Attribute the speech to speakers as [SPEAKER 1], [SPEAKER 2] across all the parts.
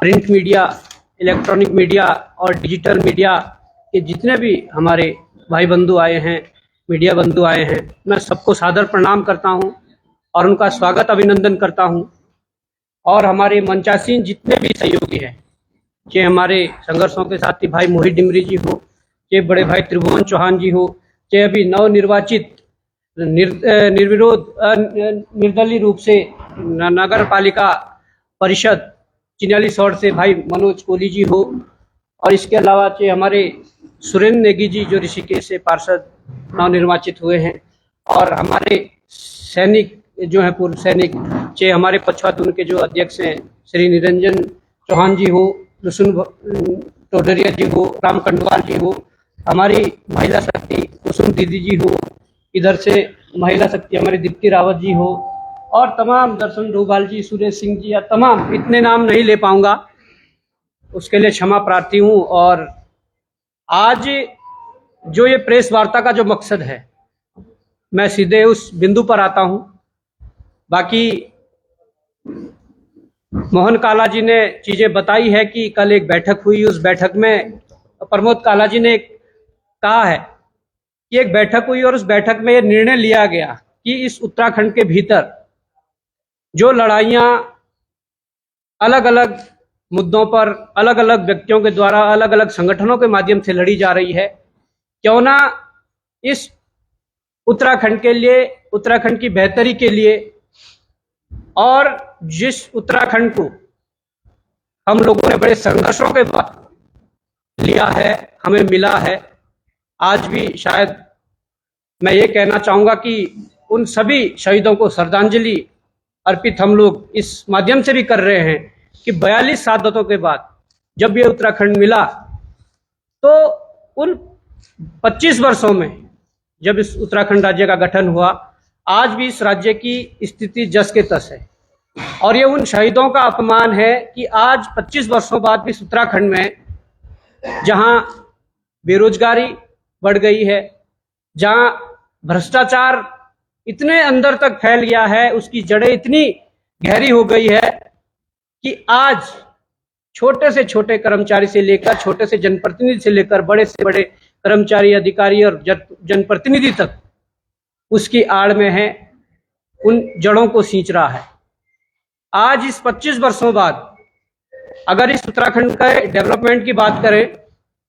[SPEAKER 1] Print media, electronic media और digital media के जितने भी हमारे भाई बंधु आए हैं, मीडिया बंधु आए हैं, मैं सबको सादर प्रणाम करता हूं और उनका स्वागत अभिनंदन करता हूं। और हमारे मंचासीन जितने भी सहयोगी हैं, चाहे हमारे संघर्षों के साथी भाई मोहित डिमरी जी हो, चाहे बड़े भाई त्रिभुवन चौहान जी हो, चाहे अभी नवनिर्वाचित निर्विरोध निर्दलीय रूप से नगर पालिका परिषद चिन्याली सौड़ से भाई मनोज कोहली जी हो, और इसके अलावा चाहे हमारे सुरेंद्र नेगी जी जो ऋषिकेश से पार्षद नवनिर्वाचित हुए हैं, और हमारे सैनिक जो है पूर्व सैनिक, चाहे हमारे पछवातुन के जो अध्यक्ष हैं श्री निरंजन चौहान जी हो, लुसुन टोडरिया जी हो, राम कंडवाल जी हो, हमारी महिला शक्ति कुसुम दीदी जी हो, इधर से महिला शक्ति हमारी दीप्ति रावत जी हो, और तमाम दर्शन डोभाल जी, सुरेश सिंह जी, या तमाम, इतने नाम नहीं ले पाऊंगा, उसके लिए क्षमा प्रार्थी हूं। और आज जो ये प्रेस वार्ता का जो मकसद है, मैं सीधे उस बिंदु पर आता हूं। बाकी मोहन काला जी ने चीजें बताई है कि कल एक बैठक हुई, उस बैठक में प्रमोद काला जी ने कहा है कि एक बैठक हुई और उस बैठक में यह निर्णय लिया गया कि इस उत्तराखंड के भीतर जो लड़ाइयां अलग अलग मुद्दों पर अलग अलग व्यक्तियों के द्वारा अलग अलग संगठनों के माध्यम से लड़ी जा रही है, क्यों ना इस उत्तराखंड के लिए, उत्तराखंड की बेहतरी के लिए, और जिस उत्तराखंड को हम लोगों ने बड़े संघर्षों के बाद लिया है, हमें मिला है, आज भी शायद मैं ये कहना चाहूंगा कि उन सभी शहीदों को श्रद्धांजलि अर्पित हम लोग इस माध्यम से भी कर रहे हैं कि 42 शहादतों के बाद जब ये उत्तराखंड मिला, तो उन 25 वर्षों में जब इस उत्तराखंड राज्य का गठन हुआ, आज भी इस राज्य की स्थिति जस के तस है। और ये उन शहीदों का अपमान है कि आज 25 वर्षों बाद इस उत्तराखंड में, जहां बेरोजगारी बढ़ गई है, जहां भ्रष्टाचार इतने अंदर तक फैल गया है, उसकी जड़ें इतनी गहरी हो गई है कि आज छोटे से छोटे कर्मचारी से लेकर, छोटे से जनप्रतिनिधि से लेकर, बड़े से बड़े कर्मचारी, अधिकारी और जनप्रतिनिधि तक उसकी आड़ में है, उन जड़ों को सींच रहा है। आज इस 25 वर्षों बाद अगर इस उत्तराखंड के डेवलपमेंट की बात करें,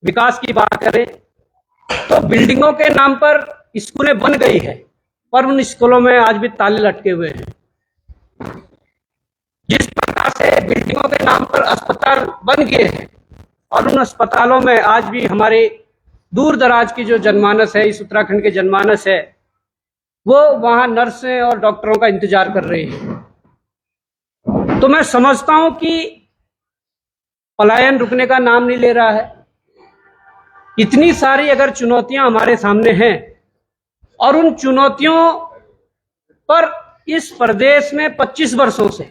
[SPEAKER 1] विकास की बात करें, तो बिल्डिंगों के नाम पर स्कूलें बन गई है, पर उन स्कूलों में आज भी ताले लटके हुए हैं। जिस प्रकार से बिल्डिंगों के नाम पर अस्पताल बन गए हैं, और उन अस्पतालों में आज भी हमारे दूर दराज की जो जनमानस है, इस उत्तराखंड के जनमानस है, वो वहां नर्स और डॉक्टरों का इंतजार कर रहे हैं। तो मैं समझता हूं कि पलायन रुकने का नाम नहीं ले रहा है। इतनी सारी अगर चुनौतियां हमारे सामने हैं, और उन चुनौतियों पर इस प्रदेश में 25 वर्षों से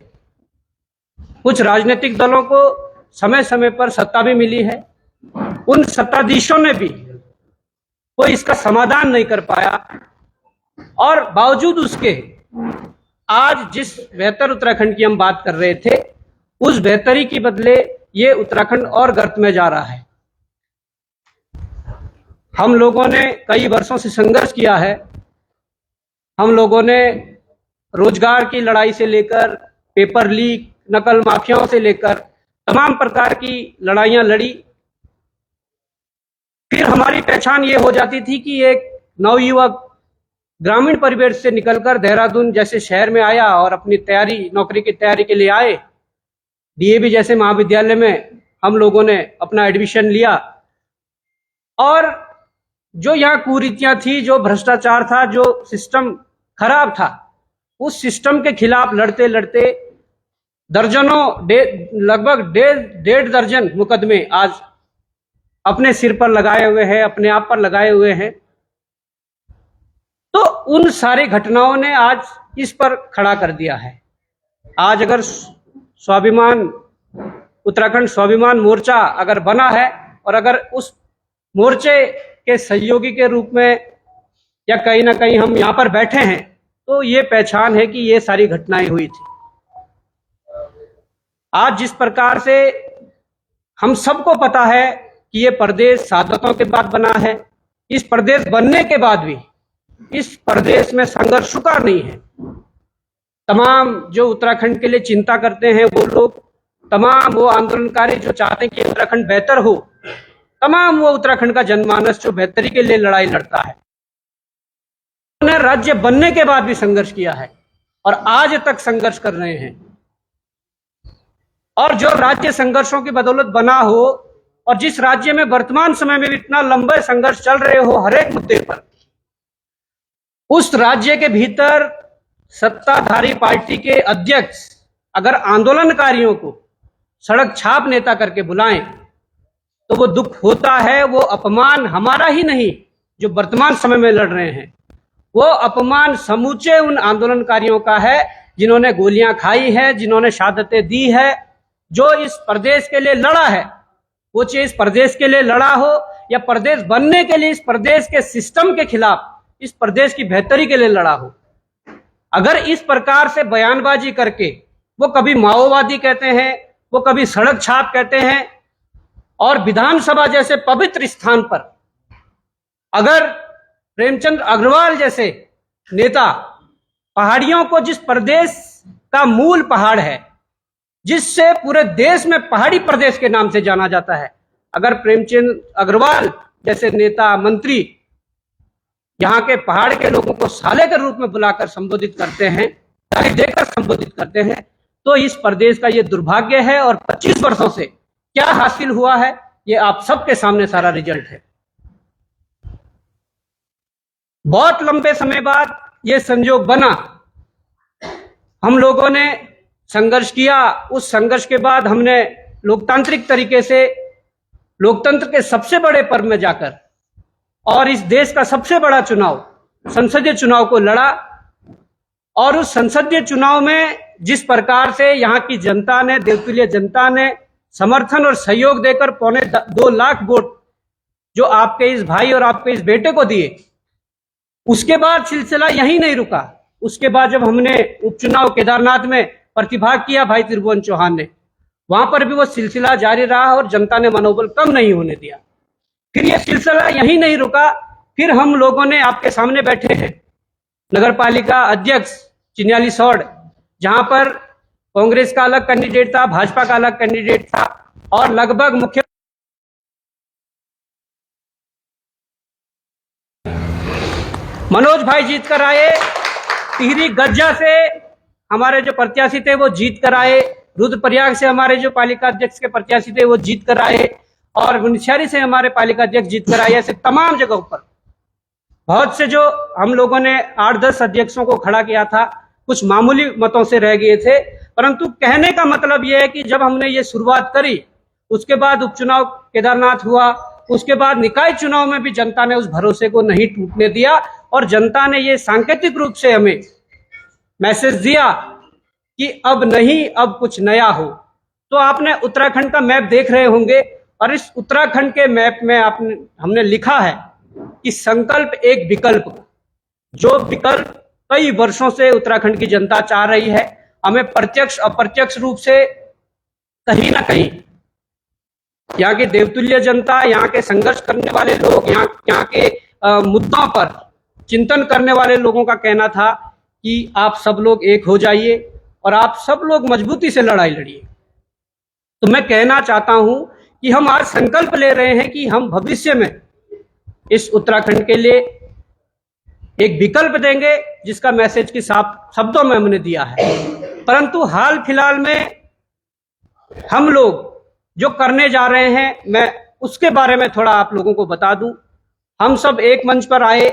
[SPEAKER 1] कुछ राजनीतिक दलों को समय समय पर सत्ता भी मिली है, उन सत्ताधीशों ने भी कोई इसका समाधान नहीं कर पाया, और बावजूद उसके आज जिस बेहतर उत्तराखंड की हम बात कर रहे थे, उस बेहतरी की बदले ये उत्तराखंड और गर्त में जा रहा है। हम लोगों ने कई वर्षों से संघर्ष किया है, हम लोगों ने रोजगार की लड़ाई से लेकर पेपर लीक, नकल माफियाओं से लेकर तमाम प्रकार की लड़ाइयां लड़ी। फिर हमारी पहचान ये हो जाती थी कि एक नवयुवक ग्रामीण परिवेश से निकलकर देहरादून जैसे शहर में आया और अपनी तैयारी, नौकरी की तैयारी के लिए आए। डीएवी जैसे महाविद्यालय में हम लोगों ने अपना एडमिशन लिया, और जो यहाँ कुरीतियां थी, जो भ्रष्टाचार था, जो सिस्टम खराब था, उस सिस्टम के खिलाफ लड़ते लड़ते दर्जनों, लगभग डेढ़ दर्जन मुकदमे आज अपने सिर पर लगाए हुए हैं, अपने आप पर लगाए हुए हैं। तो उन सारी घटनाओं ने आज इस पर खड़ा कर दिया है। आज अगर स्वाभिमान, उत्तराखंड स्वाभिमान मोर्चा अगर बना है, और अगर उस मोर्चे के सहयोगी के रूप में या कहीं ना कहीं हम यहाँ पर बैठे हैं, तो ये पहचान है कि ये सारी घटनाएं हुई थी। आज जिस प्रकार से हम सबको पता है कि ये प्रदेश सादतों के बाद बना है। इस प्रदेश बनने के बाद भी इस प्रदेश में संघर्ष रुका नहीं है। तमाम जो उत्तराखंड के लिए चिंता करते हैं वो लोग, तमाम वो आंदोलनकारी जो चाहते हैं कि उत्तराखंड बेहतर हो, तमाम वो उत्तराखंड का जनमानस जो बेहतरी के लिए लड़ाई लड़ता है, उन्होंने राज्य बनने के बाद भी संघर्ष किया है और आज तक संघर्ष कर रहे हैं। और जो राज्य संघर्षों की बदौलत बना हो और जिस राज्य में वर्तमान समय में भी इतना लंबे संघर्ष चल रहे हो हर एक मुद्दे पर, उस राज्य के भीतर सत्ताधारी पार्टी के अध्यक्ष अगर आंदोलनकारियों को सड़क छाप नेता करके बुलाएं तो वो दुख होता है। वो अपमान हमारा ही नहीं जो वर्तमान समय में लड़ रहे हैं, वो अपमान समूचे उन आंदोलनकारियों का है जिन्होंने गोलियां खाई है, जिन्होंने शहादतें दी है, जो इस प्रदेश के लिए लड़ा है। वो चाहे इस प्रदेश के लिए लड़ा हो या प्रदेश बनने के लिए इस प्रदेश के सिस्टम के खिलाफ, इस प्रदेश की बेहतरी के लिए लड़ा हो। अगर इस प्रकार से बयानबाजी करके वो कभी माओवादी कहते हैं, वो कभी सड़क छाप कहते हैं, और विधानसभा जैसे पवित्र स्थान पर अगर प्रेमचंद अग्रवाल जैसे नेता पहाड़ियों को, जिस प्रदेश का मूल पहाड़ है, जिससे पूरे देश में पहाड़ी प्रदेश के नाम से जाना जाता है, अगर प्रेमचंद अग्रवाल जैसे नेता मंत्री यहाँ के पहाड़ के लोगों को साले के रूप में बुलाकर संबोधित करते हैं, गाली देकर संबोधित करते हैं, तो इस प्रदेश का ये दुर्भाग्य है। और 25 वर्षों से क्या हासिल हुआ है ये आप सबके सामने सारा रिजल्ट है। बहुत लंबे समय बाद ये संयोग बना, हम लोगों ने संघर्ष किया। उस संघर्ष के बाद हमने लोकतांत्रिक तरीके से लोकतंत्र के सबसे बड़े पर्व में जाकर और इस देश का सबसे बड़ा चुनाव, संसदीय चुनाव को लड़ा। और उस संसदीय चुनाव में जिस प्रकार से यहाँ की जनता ने, देवतुल्य जनता ने समर्थन और सहयोग देकर 2.25 लाख वोट जो आपके इस भाई और आपके इस बेटे को दिए, उसके बाद सिलसिला यहीं नहीं रुका। उसके बाद जब हमने उपचुनाव केदारनाथ में प्रतिभाग किया भाई त्रिभुवन चौहान ने, वहां पर भी वो सिलसिला जारी रहा और जनता ने मनोबल कम नहीं होने दिया। फिर ये सिलसिला यहीं नहीं रुका, फिर हम लोगों ने आपके सामने बैठे हैं नगर पालिका अध्यक्ष चिन्यालीसौड़, जहां पर कांग्रेस का अलग कैंडिडेट था, भाजपा का अलग कैंडिडेट था, और लगभग मुख्य मनोज भाई जीत कर आए। टिहरी गज्जा से हमारे जो प्रत्याशी थे वो जीत कर आए। रुद्रप्रयाग से हमारे जो पालिका अध्यक्ष के प्रत्याशी थे वो जीत कर आए, और मुनस्यारी से हमारे पालिका अध्यक्ष जीत कर आए। ऐसे तमाम जगहों पर बहुत से जो हम लोगों ने 8-10 अध्यक्षों को खड़ा किया था, कुछ मामूली मतों से रह गए थे। परंतु कहने का मतलब यह है कि जब हमने ये शुरुआत करी, उसके बाद उपचुनाव केदारनाथ हुआ, उसके बाद निकाय चुनाव में भी जनता ने उस भरोसे को नहीं टूटने दिया, और जनता ने ये सांकेतिक रूप से हमें मैसेज दिया कि अब नहीं, अब कुछ नया हो। तो आपने उत्तराखंड का मैप देख रहे होंगे, और इस उत्तराखंड के मैप में हमने लिखा है कि संकल्प एक विकल्प, जो विकल्प कई वर्षों से उत्तराखंड की जनता चाह रही है। हमें प्रत्यक्ष अप्रत्यक्ष रूप से कहीं ना कहीं यहाँ की देवतुल्य जनता, यहाँ के संघर्ष करने वाले लोग, यहाँ के मुद्दों पर चिंतन करने वाले लोगों का कहना था कि आप सब लोग एक हो जाइए और आप सब लोग मजबूती से लड़ाई लड़िए। तो मैं कहना चाहता हूं कि हम आज संकल्प ले रहे हैं कि हम भविष्य में इस उत्तराखंड के लिए एक विकल्प देंगे, जिसका मैसेज की साफ शब्दों में हमने दिया है। परंतु हाल फिलहाल में हम लोग जो करने जा रहे हैं, मैं उसके बारे में थोड़ा आप लोगों को बता दूं। हम सब एक मंच पर आए,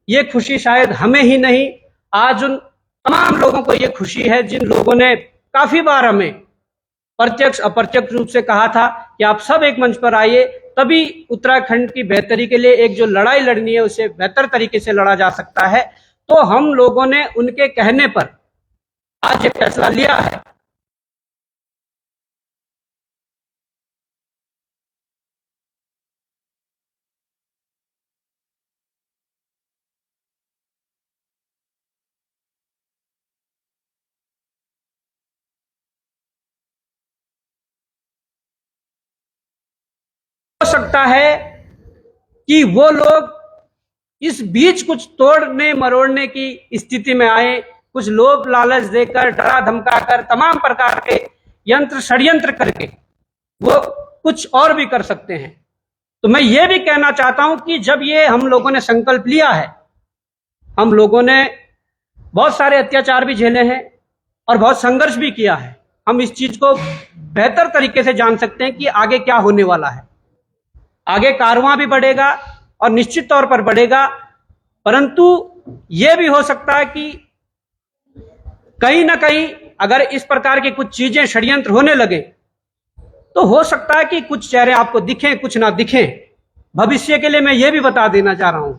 [SPEAKER 1] ये खुशी शायद हमें ही नहीं, आज उन तमाम लोगों को ये खुशी है जिन लोगों ने काफी बार हमें प्रत्यक्ष अप्रत्यक्ष रूप से कहा था कि आप सब एक मंच पर आइए, तभी उत्तराखंड की बेहतरी के लिए एक जो लड़ाई लड़नी है उसे बेहतर तरीके से लड़ा जा सकता है। तो हम लोगों ने उनके कहने पर आज ये फैसला लिया है। सकता है कि वो लोग इस बीच कुछ तोड़ने मरोड़ने की स्थिति में आए, कुछ लोभ लालच देकर, डरा धमकाकर, तमाम प्रकार के यंत्र षड्यंत्र करके वो कुछ और भी कर सकते हैं। तो मैं ये भी कहना चाहता हूं कि जब ये हम लोगों ने संकल्प लिया है, हम लोगों ने बहुत सारे अत्याचार भी झेले हैं और बहुत संघर्ष भी किया है, हम इस चीज को बेहतर तरीके से जान सकते हैं कि आगे क्या होने वाला है। आगे कारवां भी बढ़ेगा और निश्चित तौर पर बढ़ेगा, परंतु यह भी हो सकता है कि कहीं ना कहीं अगर इस प्रकार की कुछ चीजें षड्यंत्र होने लगे तो हो सकता है कि कुछ चेहरे आपको दिखें, कुछ ना दिखें। भविष्य के लिए मैं ये भी बता देना चाह रहा हूं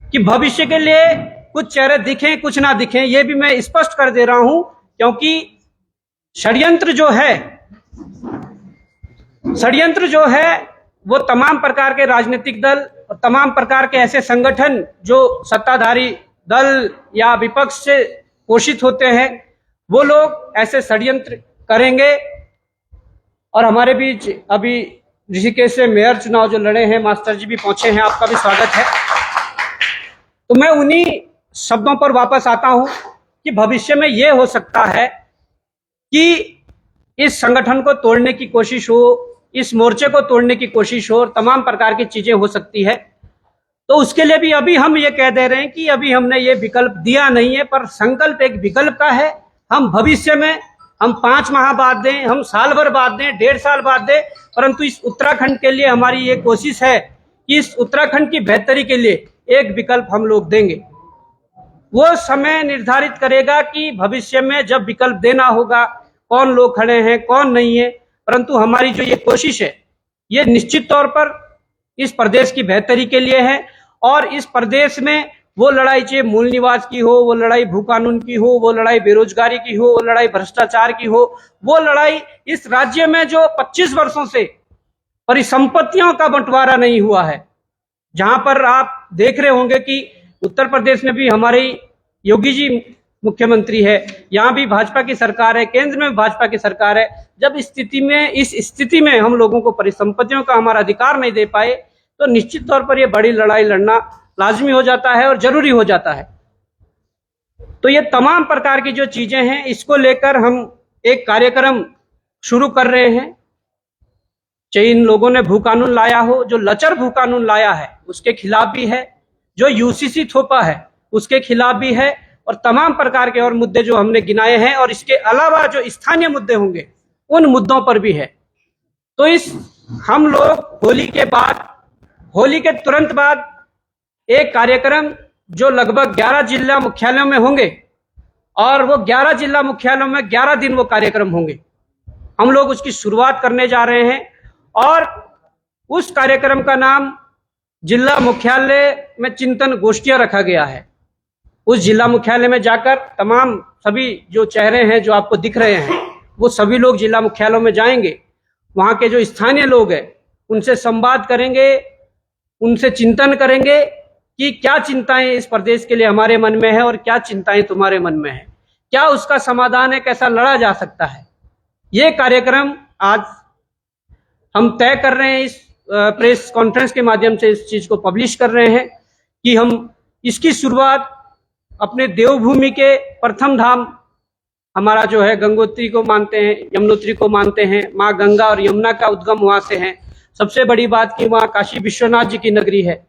[SPEAKER 1] कि भविष्य के लिए कुछ चेहरे दिखें, कुछ ना दिखें, ये भी मैं स्पष्ट कर दे रहा हूं, क्योंकि षड्यंत्र जो है वो तमाम प्रकार के राजनीतिक दल और तमाम प्रकार के ऐसे संगठन जो सत्ताधारी दल या विपक्ष से पोषित होते हैं, वो लोग ऐसे षड्यंत्र करेंगे। और हमारे बीच अभी ऋषिकेश से मेयर चुनाव जो लड़े हैं, मास्टर जी भी पहुंचे हैं, आपका भी स्वागत है। तो मैं उन्हीं शब्दों पर वापस आता हूं कि भविष्य में यह हो सकता है कि इस संगठन को तोड़ने की कोशिश हो, इस मोर्चे को तोड़ने की कोशिश हो और तमाम प्रकार की चीजें हो सकती है। तो उसके लिए भी अभी हम ये कह दे रहे हैं कि अभी हमने ये विकल्प दिया नहीं है, पर संकल्प एक विकल्प का है। हम भविष्य में, हम 5 माह बाद दें, हम साल भर बाद दें, 1.5 साल बाद दें, परंतु इस उत्तराखंड के लिए हमारी ये कोशिश है कि इस उत्तराखंड की बेहतरी के लिए एक विकल्प हम लोग देंगे। वो समय निर्धारित करेगा कि भविष्य में जब विकल्प देना होगा कौन लोग खड़े हैं, कौन नहीं है, परंतु हमारी जो ये कोशिश है ये निश्चित तौर पर इस प्रदेश की बेहतरी के लिए है। और इस प्रदेश में वो लड़ाई चाहे मूल निवास की हो, वो लड़ाई भू कानून की हो, वो लड़ाई बेरोजगारी की हो, वो लड़ाई भ्रष्टाचार की हो, वो लड़ाई इस राज्य में जो 25 वर्षों से परिसंपत्तियों का बंटवारा नहीं हुआ है, जहां पर आप देख रहे होंगे कि उत्तर प्रदेश में भी हमारे योगी जी मुख्यमंत्री है, यहाँ भी भाजपा की सरकार है, केंद्र में भाजपा की सरकार है। जब इस स्थिति में हम लोगों को परिसंपत्तियों का हमारा अधिकार नहीं दे पाए तो निश्चित तौर पर यह बड़ी लड़ाई लड़ना लाजमी हो जाता है और जरूरी हो जाता है। तो ये तमाम प्रकार की जो चीजें हैं, इसको लेकर हम एक कार्यक्रम शुरू कर रहे हैं। चाहे इन लोगों ने भू कानून लाया हो, जो लचर भू कानून लाया है उसके खिलाफ भी है, जो यूसीसी थोपा है उसके खिलाफ भी है, और तमाम प्रकार के और मुद्दे जो हमने गिनाए हैं, और इसके अलावा जो स्थानीय मुद्दे होंगे उन मुद्दों पर भी है। तो हम लोग होली के तुरंत बाद एक कार्यक्रम जो लगभग 11 जिला मुख्यालयों में होंगे, और वो 11 जिला मुख्यालयों में 11 दिन वो कार्यक्रम होंगे, हम लोग उसकी शुरुआत करने जा रहे हैं। और उस कार्यक्रम का नाम जिला मुख्यालय में चिंतन गोष्ठियां रखा गया है। उस जिला मुख्यालय में जाकर तमाम सभी जो चेहरे हैं जो आपको दिख रहे हैं, वो सभी लोग जिला मुख्यालयों में जाएंगे, वहां के जो स्थानीय लोग हैं उनसे संवाद करेंगे, उनसे चिंतन करेंगे कि क्या चिंताएं इस प्रदेश के लिए हमारे मन में है और क्या चिंताएं तुम्हारे मन में है, क्या उसका समाधान है, कैसा लड़ा जा सकता है। ये कार्यक्रम आज हम तय कर रहे हैं, इस प्रेस कॉन्फ्रेंस के माध्यम से इस चीज को पब्लिश कर रहे हैं कि हम इसकी शुरुआत अपने देवभूमि के प्रथम धाम, हमारा जो है गंगोत्री को मानते हैं, यमुनोत्री को मानते हैं, माँ गंगा और यमुना का उद्गम वहां से है। सबसे बड़ी बात कि वहाँ काशी विश्वनाथ जी की नगरी है।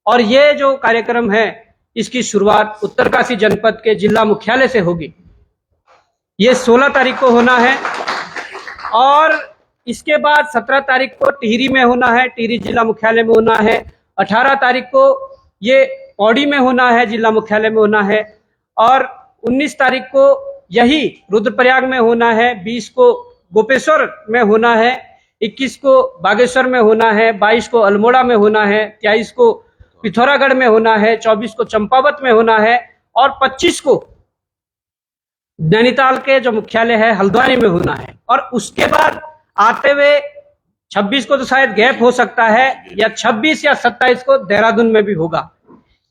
[SPEAKER 1] और ये जो कार्यक्रम है इसकी शुरुआत उत्तरकाशी जनपद के जिला मुख्यालय से होगी। ये 16 तारीख को होना है, और इसके बाद 17 तारीख को टिहरी में होना है, टिहरी जिला मुख्यालय में होना है। 18 तारीख को ये पौड़ी में होना है, जिला मुख्यालय में होना है। और 19 तारीख को यही रुद्रप्रयाग में होना है, 20 को गोपेश्वर में होना है, 21 को बागेश्वर में होना है, 22 को अल्मोड़ा में होना है, 23 को पिथौरागढ़ में होना है, 24 को चंपावत में होना है, और 25 को नैनीताल के जो मुख्यालय है हल्द्वानी में होना है। और उसके बाद आते हुए 26 को तो शायद गैप हो सकता है, या 26 या 27 को देहरादून में भी होगा।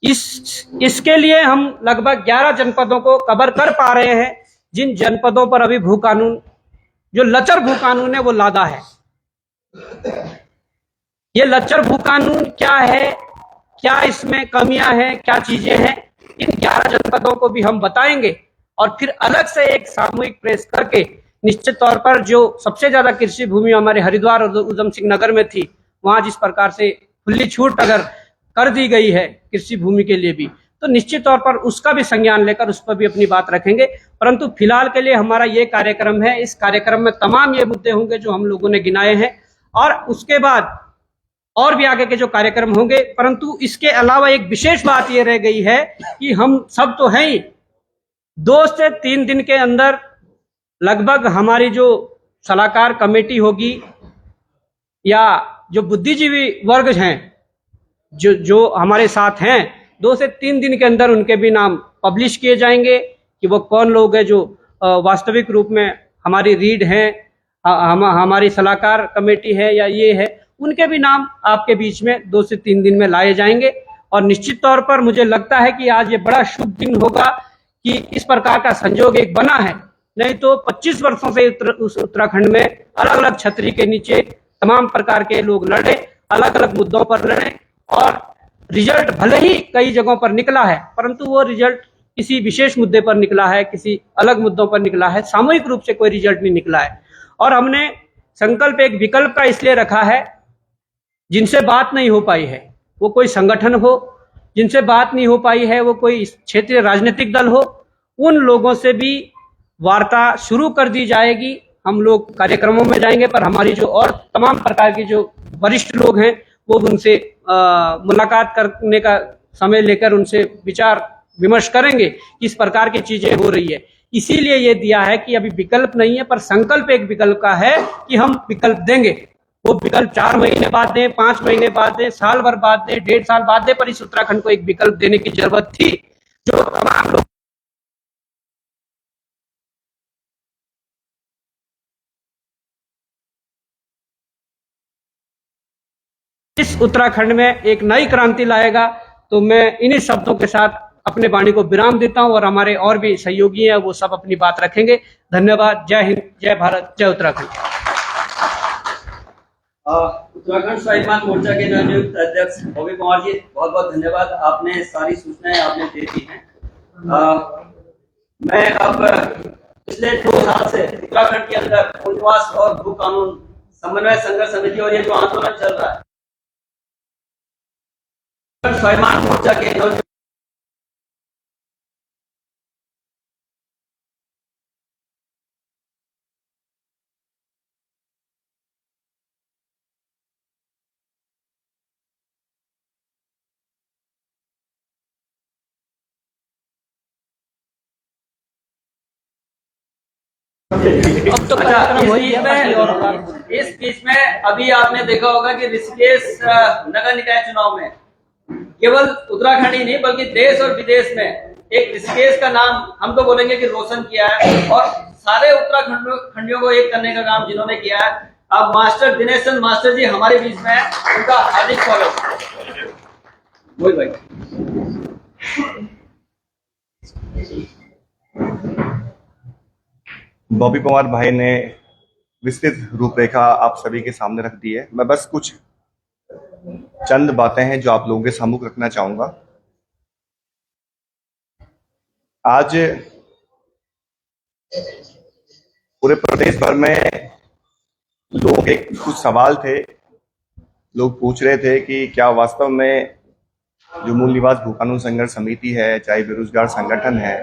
[SPEAKER 1] इसके लिए हम लगभग 11 जनपदों को कवर कर पा रहे हैं, जिन जनपदों पर अभी भू कानून, जो लचर भू कानून है, वो लादा है। ये लच्चर भू कानून क्या है, क्या इसमें कमियां हैं, क्या चीजें हैं, इन 11 जनपदों को भी हम बताएंगे और फिर अलग से एक सामूहिक प्रेस करके निश्चित तौर पर जो सबसे ज्यादा कृषि भूमि हमारे हरिद्वार और उधम सिंह नगर में थी, वहां जिस प्रकार से खुली छूट अगर कर दी गई है कृषि भूमि के लिए भी, तो निश्चित तौर पर उसका भी संज्ञान लेकर उस पर भी अपनी बात रखेंगे। परंतु फिलहाल के लिए हमारा ये कार्यक्रम है, इस कार्यक्रम में तमाम ये मुद्दे होंगे जो हम लोगों ने गिनाए हैं और उसके बाद और भी आगे के जो कार्यक्रम होंगे। परंतु इसके अलावा एक विशेष बात ये रह गई है कि हम सब तो हैं ही, 2 से 3 दिन के अंदर लगभग हमारी जो सलाहकार कमेटी होगी या जो बुद्धिजीवी वर्ग हैं जो हमारे साथ हैं, 2 से 3 दिन के अंदर उनके भी नाम पब्लिश किए जाएंगे कि वो कौन लोग हैं जो वास्तविक रूप में हमारी रीड हैं, हमारी सलाहकार कमेटी है या ये है, उनके भी नाम आपके बीच में 2 से 3 दिन में लाए जाएंगे। और निश्चित तौर पर मुझे लगता है कि आज ये बड़ा शुभ दिन होगा कि इस प्रकार का संजोग एक बना है, नहीं तो 25 वर्षों से उस उत्तराखंड में अलग अलग छतरी के नीचे तमाम प्रकार के लोग लड़े, अलग अलग मुद्दों पर लड़े और रिजल्ट भले ही कई जगहों पर निकला है, परंतु वो रिजल्ट किसी विशेष मुद्दे पर निकला है, किसी अलग मुद्दों पर निकला है, सामूहिक रूप से कोई रिजल्ट नहीं निकला है। और हमने संकल्प एक विकल्प का इसलिए रखा है, जिनसे बात नहीं हो पाई है, वो कोई संगठन हो, जिनसे बात नहीं हो पाई है वो कोई क्षेत्रीय राजनीतिक दल हो, उन लोगों से भी वार्ता शुरू कर दी जाएगी। हम लोग कार्यक्रमों में जाएंगे, पर हमारी जो और तमाम प्रकार के जो वरिष्ठ लोग हैं वो उनसे मुलाकात करने का समय लेकर उनसे विचार विमर्श करेंगे किस प्रकार की चीजें हो रही है। इसीलिए ये दिया है कि अभी विकल्प नहीं है, पर संकल्प एक विकल्प का है कि हम विकल्प देंगे। वो विकल्प 4 महीने बाद दें, 5 महीने बाद दें, साल भर बाद दें, 1.5 साल बाद दें, पर इस उत्तराखंड को एक विकल्प देने की जरूरत थी जो तमाम लोग इस उत्तराखंड में एक नई क्रांति लाएगा। तो मैं इन्हीं शब्दों के साथ अपने वाणी को विराम देता हूं और हमारे और भी सहयोगी हैं वो सब अपनी बात रखेंगे। धन्यवाद। जय हिंद, जय भारत, जय उत्तराखंड।
[SPEAKER 2] उत्तराखंड स्वाभिमान मोर्चा के नवनियुक्त अध्यक्ष बॉबी कुमार जी, बहुत बहुत धन्यवाद। आपने सारी सूचनाएं आपने दे दी हैं। मैं अब पिछले 2 साल से उत्तराखंड के अंदर पुनर्वास और भू कानून समन्वय संघर्ष समिति और ये जो आंदोलन चल रहा है स्वाभिमान मोर्चा के
[SPEAKER 1] अब तो
[SPEAKER 2] इस बीच में अभी आपने देखा होगा कि ऋषिकेश नगर निकाय चुनाव में केवल उत्तराखंड ही नहीं बल्कि देश और विदेश में एक ऋषिकेश का नाम हम तो बोलेंगे कि रोशन किया है और सारे उत्तराखंडियों को एक करने का काम जिन्होंने किया है। अब मास्टर दिनेश चंद मास्टर जी हमारे बीच में है, उनका हार्दिक स्वागत। बोल भाई।
[SPEAKER 3] बॉबी कुमार भाई ने विस्तृत रूपरेखा आप सभी के सामने रख दी है। मैं बस कुछ चंद बातें हैं जो आप लोगों के सम्मुख रखना चाहूंगा। आज पूरे प्रदेश भर में लोग एक कुछ सवाल थे, लोग पूछ रहे थे कि क्या वास्तव में जो मूल निवास भू कानून संघर्ष समिति है, चाहे बेरोजगार संगठन है,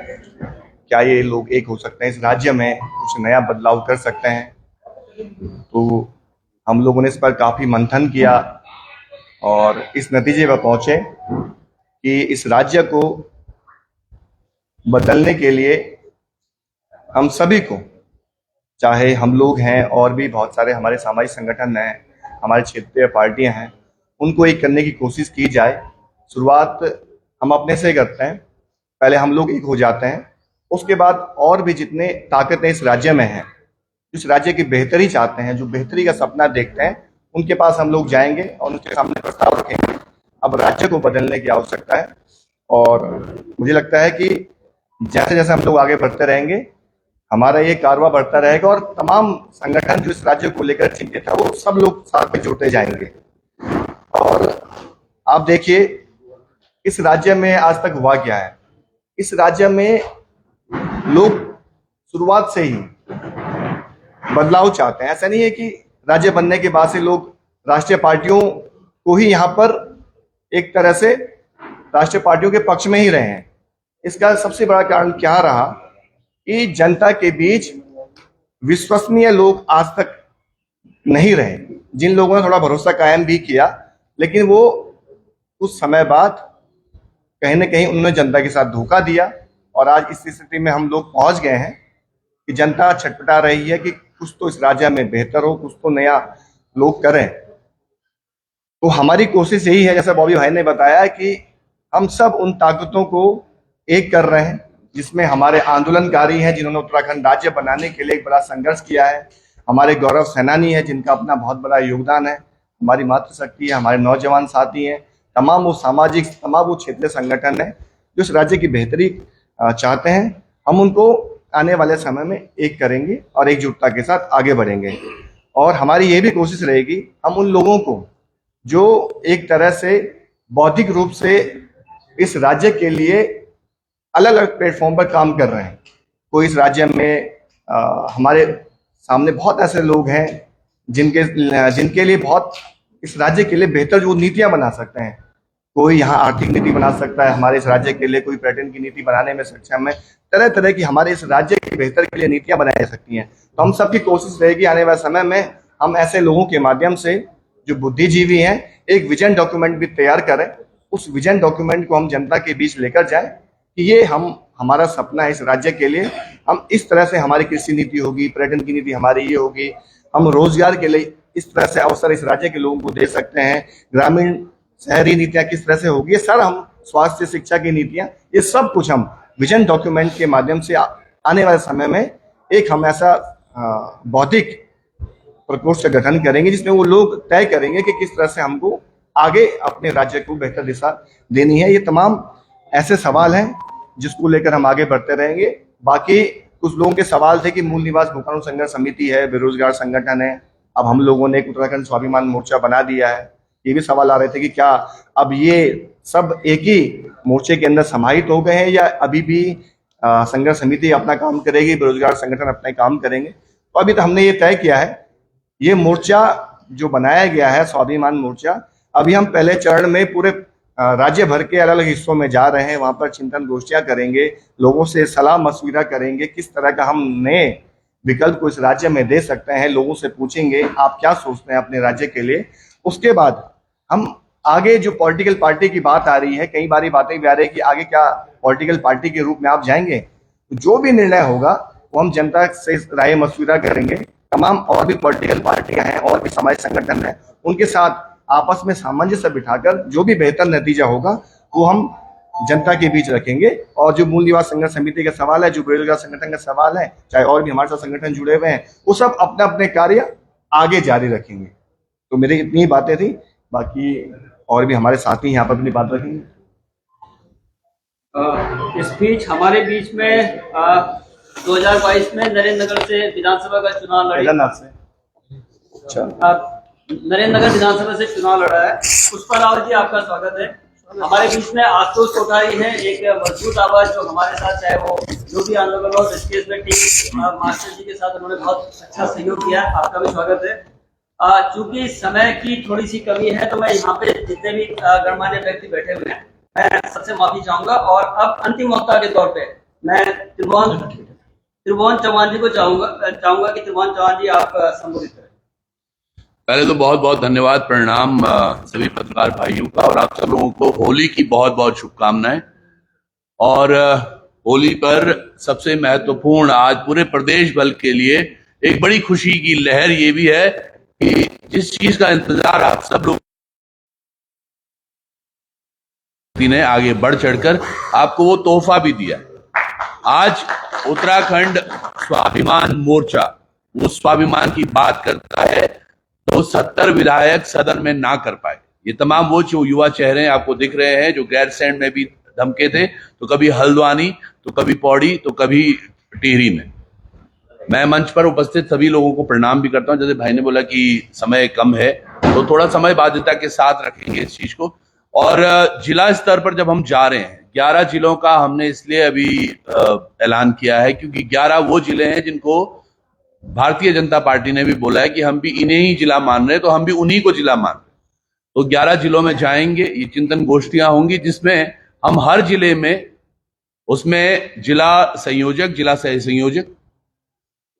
[SPEAKER 3] क्या ये लोग एक हो सकते हैं, इस राज्य में कुछ नया बदलाव कर सकते हैं। तो हम लोगों ने इस पर काफी मंथन किया और इस नतीजे पर पहुंचे कि इस राज्य को बदलने के लिए हम सभी को, चाहे हम लोग हैं और भी बहुत सारे हमारे सामाजिक संगठन हैं, हमारे क्षेत्रीय पार्टियां हैं, उनको एक करने की कोशिश की जाए। शुरुआत हम अपने से करते हैं, पहले हम लोग एक हो जाते हैं, उसके बाद और भी जितने ताकतें इस राज्य में हैं, इस राज्य की बेहतरी चाहते हैं, जो बेहतरी का सपना देखते हैं, उनके पास हम लोग जाएंगे और उनके सामने प्रस्ताव रखेंगे। अब राज्य को बदलने की आवश्यकता है और मुझे लगता है कि जैसे जैसे हम लोग आगे बढ़ते रहेंगे, हमारा ये कारवां बढ़ता रहेगा और तमाम संगठन जो इस राज्य को लेकर चिंतित है वो सब लोग साथ में जुड़ते जाएंगे। और आप देखिए इस राज्य में आज तक हुआ क्या है। इस राज्य में लोग शुरुआत से ही बदलाव चाहते हैं। ऐसा नहीं है कि राज्य बनने के बाद से लोग राष्ट्रीय पार्टियों को ही यहाँ पर एक तरह से राष्ट्रीय पार्टियों के पक्ष में ही रहे हैं। इसका सबसे बड़ा कारण क्या रहा कि जनता के बीच विश्वसनीय लोग आज तक नहीं रहे। जिन लोगों ने थोड़ा भरोसा कायम भी किया, लेकिन वो कुछ समय बाद कहीं ना कहीं उन्होंने जनता के साथ धोखा दिया और आज इस स्थिति में हम लोग पहुंच गए हैं कि जनता छटपटा रही है कि कुछ तो इस राज्य में बेहतर हो, कुछ तो नया लोग करें। तो हमारी कोशिश यही है, जैसे बॉबी भाई ने बताया, कि हम सब उन ताकतों को एक कर रहे हैं जिसमें हमारे आंदोलनकारी हैं जिन्होंने उत्तराखंड राज्य बनाने के लिए एक बड़ा संघर्ष किया है, हमारे गौरव सेनानी है जिनका अपना बहुत बड़ा योगदान है, हमारी मातृशक्ति है, हमारे नौजवान साथी हैं, तमाम वो सामाजिक तमाम वो क्षेत्रीय संगठन है जो इस राज्य की बेहतरी चाहते हैं। हम उनको आने वाले समय में एक करेंगे और एकजुटता के साथ आगे बढ़ेंगे। और हमारी ये भी कोशिश रहेगी हम उन लोगों को जो एक तरह से बौद्धिक रूप से इस राज्य के लिए अलग अलग प्लेटफॉर्म पर काम कर रहे हैं। कोई इस राज्य में हमारे सामने बहुत ऐसे लोग हैं जिनके लिए बहुत इस राज्य के लिए बेहतर जो नीतियां बना सकते हैं। कोई यहाँ आर्थिक नीति बना सकता है, हमारे इस राज्य के लिए कोई पर्यटन की नीति बनाने में सक्षम है। तरह तरह की हमारे इस राज्य के बेहतर के लिए नीतियां बनाई जा सकती हैं। तो हम सबकी कोशिश रहेगी आने वाले समय में हम ऐसे लोगों के माध्यम से जो बुद्धिजीवी हैं एक विजन डॉक्यूमेंट भी तैयार करें। उस विजन डॉक्यूमेंट को हम जनता के बीच लेकर जाएं कि ये हमारा सपना है इस राज्य के लिए। हम इस तरह से हमारी कृषि नीति होगी, पर्यटन की नीति हमारी ये होगी, हम रोजगार के लिए इस तरह से अवसर इस राज्य के लोगों को दे सकते हैं, ग्रामीण शहरी नीतियां किस तरह से होगी, ये सर हम स्वास्थ्य शिक्षा की नीतियां, ये सब कुछ हम विजन डॉक्यूमेंट के माध्यम से आने वाले समय में एक हम ऐसा बौद्धिक प्रकोष्ठ का गठन करेंगे जिसमें वो लोग तय करेंगे कि किस तरह से हमको आगे अपने राज्य को बेहतर दिशा देनी है। ये तमाम ऐसे सवाल हैं जिसको लेकर हम आगे बढ़ते रहेंगे। बाकी कुछ लोगों के सवाल थे कि मूल निवास भूखा संघर्ष समिति है, बेरोजगार संगठन है, अब हम लोगों ने एक उत्तराखंड स्वाभिमान मोर्चा बना दिया है। ये भी सवाल आ रहे थे कि क्या अब ये सब एक ही मोर्चे के अंदर समाहित हो गए हैं या अभी भी संघर्ष समिति अपना काम करेगी, बेरोजगार संगठन अपना काम करेंगे। तो अभी तो हमने ये तय किया है, ये मोर्चा जो बनाया गया है स्वाभिमान मोर्चा, अभी हम पहले चरण में पूरे राज्य भर के अलग अलग हिस्सों में जा रहे हैं, वहां पर चिंतन गोष्ठियां करेंगे, लोगों से सलाह मशविरा करेंगे किस तरह का हम नए विकल्प को इस राज्य में दे सकते हैं। लोगों से पूछेंगे आप क्या सोचते हैं अपने राज्य के लिए। उसके बाद हम आगे जो पॉलिटिकल पार्टी की बात आ रही है, कई बारी बातें भी आ रही है कि आगे क्या पॉलिटिकल पार्टी के रूप में आप जाएंगे, तो जो भी निर्णय होगा वो हम जनता से राय मशविरा करेंगे। तमाम और भी पॉलिटिकल पार्टियां हैं और भी समाज संगठन हैं, उनके साथ आपस में सामंजस्य बिठाकर जो भी बेहतर नतीजा होगा वो हम जनता के बीच रखेंगे। और जो मूल निवास संघर्ष समिति का सवाल है, जो बेरोजगार संगठन का सवाल है, चाहे और भी हमारे साथ संगठन जुड़े हुए हैं, वो सब अपने अपने कार्य आगे जारी रखेंगे। तो मेरी इतनी ही बातें थी, बाकी और भी हमारे साथी यहाँ पर अपनी बात रखेंगे।
[SPEAKER 2] इस बीच हमारे बीच में 2022 में नरेंद्रनगर से विधानसभा का चुनाव लड़े। नरेंद्र नगर विधानसभा से चुनाव लड़ा है। पुष्पा रावत जी आपका स्वागत है। हमारे बीच में आशुतोष कोठारी है, एक मजबूत आवाज जो हमारे साथ, चाहे वो जो भी आंदोलन हो, इस केस में टीम मास्टर जी के साथ उन्होंने बहुत अच्छा सहयोग किया। आपका भी स्वागत है। चूंकि समय की थोड़ी सी कमी है तो मैं यहाँ पे जितने भी गणमान्य व्यक्ति बैठे हुए हैं मैं सबसे माफी चाहूंगा। और अब अंतिम वक्ता के तौर पे मैं त्रिभुवन चौहान जी को चाहूंगा कि त्रिभुवन चौहान जी आप संबोधित करें।
[SPEAKER 4] पहले तो बहुत बहुत धन्यवाद, प्रणाम सभी पत्रकार भाइयों का, और आप सब लोगों को होली की बहुत बहुत शुभकामनाएं। और होली पर सबसे महत्वपूर्ण आज पूरे प्रदेश बल के लिए एक बड़ी खुशी की लहर ये भी है कि जिस चीज का इंतजार आप सब लोग ने आगे बढ़ चढ़कर आपको वो तोहफा भी दिया। आज उत्तराखंड स्वाभिमान मोर्चा वो स्वाभिमान की बात करता है तो 70 विधायक सदन में ना कर पाए। ये तमाम वो जो युवा चेहरे आपको दिख रहे हैं जो गैरसैंण में भी धमके थे, तो कभी हल्द्वानी, तो कभी पौड़ी, तो कभी टिहरी में। मैं मंच पर उपस्थित सभी लोगों को प्रणाम भी करता हूं। जैसे भाई ने बोला कि समय कम है, तो थोड़ा समय बाध्यता के साथ रखेंगे इस चीज को। और जिला स्तर पर जब हम जा रहे हैं, 11 जिलों का हमने इसलिए अभी ऐलान किया है क्योंकि 11 वो जिले हैं जिनको भारतीय जनता पार्टी ने भी बोला है कि हम भी इन्हें ही जिला मान रहे हैं, तो हम भी उन्हीं को जिला मान रहे हैं। तो 11 जिलों में जाएंगे, ये चिंतन गोष्ठियां होंगी जिसमें हम हर जिले में, उसमें जिला संयोजक, जिला सह संयोजक,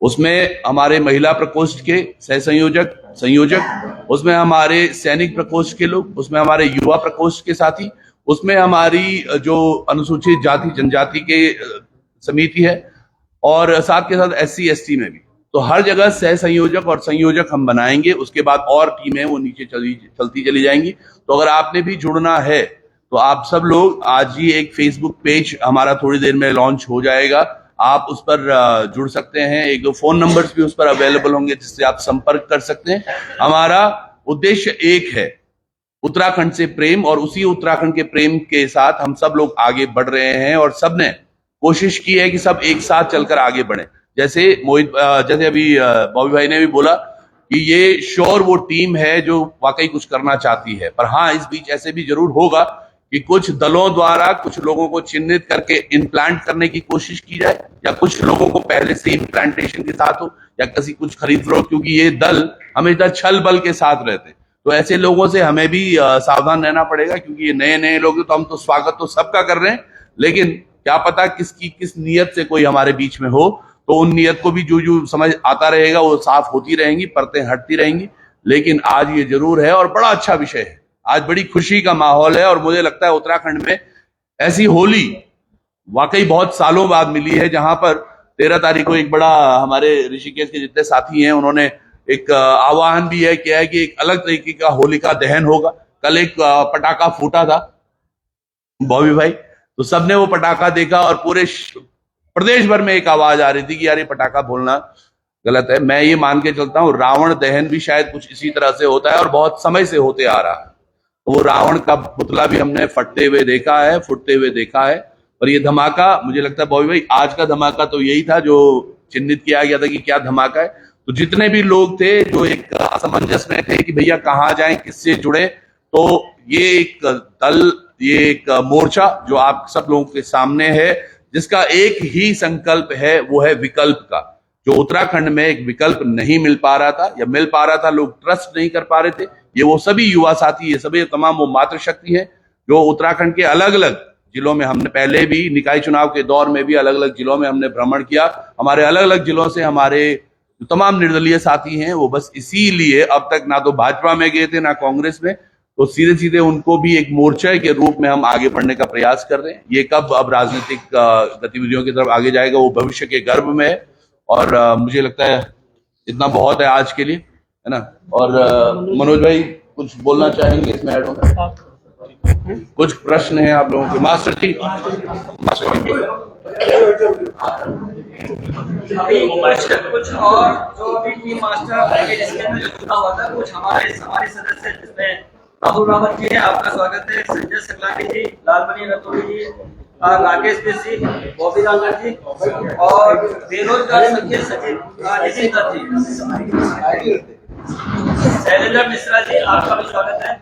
[SPEAKER 4] उसमें हमारे महिला प्रकोष्ठ के सह संयोजक, उसमें हमारे सैनिक प्रकोष्ठ के लोग, उसमें हमारे युवा प्रकोष्ठ के साथी, उसमें हमारी जो अनुसूचित जाति जनजाति के समिति है, और साथ के साथ SC ST में भी। तो हर जगह सह संयोजक और संयोजक हम बनाएंगे। उसके बाद और टीमें वो नीचे चलती चली जाएंगी। तो अगर आपने भी जुड़ना है तो आप सब लोग, आज ही एक फेसबुक पेज हमारा थोड़ी देर में लॉन्च हो जाएगा, आप उस पर जुड़ सकते हैं। एक दो फोन नंबर्स भी उस पर अवेलेबल होंगे जिससे आप संपर्क कर सकते हैं। हमारा उद्देश्य एक है, उत्तराखंड से प्रेम, और उसी उत्तराखंड के प्रेम के साथ हम सब लोग आगे बढ़ रहे हैं और सबने कोशिश की है कि सब एक साथ चलकर आगे बढ़े। जैसे अभी बॉबी भाई ने भी बोला कि ये श्योर वो टीम है जो वाकई कुछ करना चाहती है, पर हाँ, इस बीच ऐसे भी जरूर होगा कि कुछ दलों द्वारा कुछ लोगों को चिन्हित करके इम्प्लांट करने की कोशिश की जाए, या कुछ लोगों को पहले से इम्प्लांटेशन के साथ हो, या किसी कुछ खरीद फरोख्त, क्योंकि ये दल हमेशा छल बल के साथ रहते हैं। तो ऐसे लोगों से हमें भी सावधान रहना पड़ेगा, क्योंकि ये नए नए लोग हैं। तो हम तो स्वागत तो सबका कर रहे हैं, लेकिन क्या पता किसकी किस नियत से कोई हमारे बीच में हो, तो उन नियत को भी जो समझ आता रहेगा वो साफ होती रहेंगी, परतें हटती रहेंगी। लेकिन आज ये जरूर है और बड़ा अच्छा विषय है, आज बड़ी खुशी का माहौल है। और मुझे लगता है उत्तराखंड में ऐसी होली वाकई बहुत सालों बाद मिली है, जहां पर 13 तारीख को एक बड़ा, हमारे ऋषिकेश के जितने साथी हैं उन्होंने एक आह्वान भी है किया है कि एक अलग तरीके का होलिका दहन होगा। कल एक पटाखा फूटा था बॉबी भाई, तो सबने वो पटाखा देखा और पूरे प्रदेश भर में एक आवाज आ रही थी कि यार ये पटाखा बोलना गलत है। मैं ये मान के चलता हूँ रावण दहन भी शायद कुछ इसी तरह से होता है और बहुत समय से होते आ रहा है। तो वो रावण का पुतला भी हमने फटते हुए देखा है, फुटते हुए देखा है। पर ये धमाका, मुझे लगता है बॉबी भाई, आज का धमाका तो यही था जो चिन्हित किया गया था कि क्या धमाका है। तो जितने भी लोग थे जो एक असमंजस में थे कि भैया कहाँ जाएं, किससे जुड़े, तो ये एक दल, ये एक मोर्चा जो आप सब लोगों के सामने है, जिसका एक ही संकल्प है, वो है विकल्प का। जो उत्तराखंड में एक विकल्प नहीं मिल पा रहा था, या मिल पा रहा था, लोग ट्रस्ट नहीं कर पा रहे थे, ये वो सभी युवा साथी, ये सभी तमाम वो मातृशक्ति है जो उत्तराखंड के अलग अलग जिलों में, हमने पहले भी निकाय चुनाव के दौर में भी अलग अलग जिलों में हमने भ्रमण किया। हमारे अलग अलग जिलों से हमारे जो तमाम निर्दलीय साथी हैं वो बस इसीलिए अब तक ना तो भाजपा में गए थे ना कांग्रेस में, तो सीधे सीधे उनको भी एक मोर्चा के रूप में हम आगे बढ़ने का प्रयास कर रहे हैं। ये कब अब राजनीतिक गतिविधियों की तरफ आगे जाएगा वो भविष्य के गर्भ में है। और मुझे लगता है इतना बहुत है आज के लिए, है ना। और मनोज भाई कुछ बोलना चाहेंगे इसमें ऐड होगा? कुछ प्रश्न है आप लोगों के? मास्टर जी,
[SPEAKER 2] कुछ और जो अभी टीम मास्टर इसके अंदर जुड़ा हुआ था, कुछ हमारे सदस्य जिसमें राहुल रावत जी है, आपका स्वागत है, संजय सकलानी जी, लालमणि रतोड़ी जी, राकेश जी, बॉबी रांगड़ जी, और बेरोजगार संघ के सचिव नितिन दत्त जी, शैलेंद्र मिश्रा जी, आपका भी स्वागत है।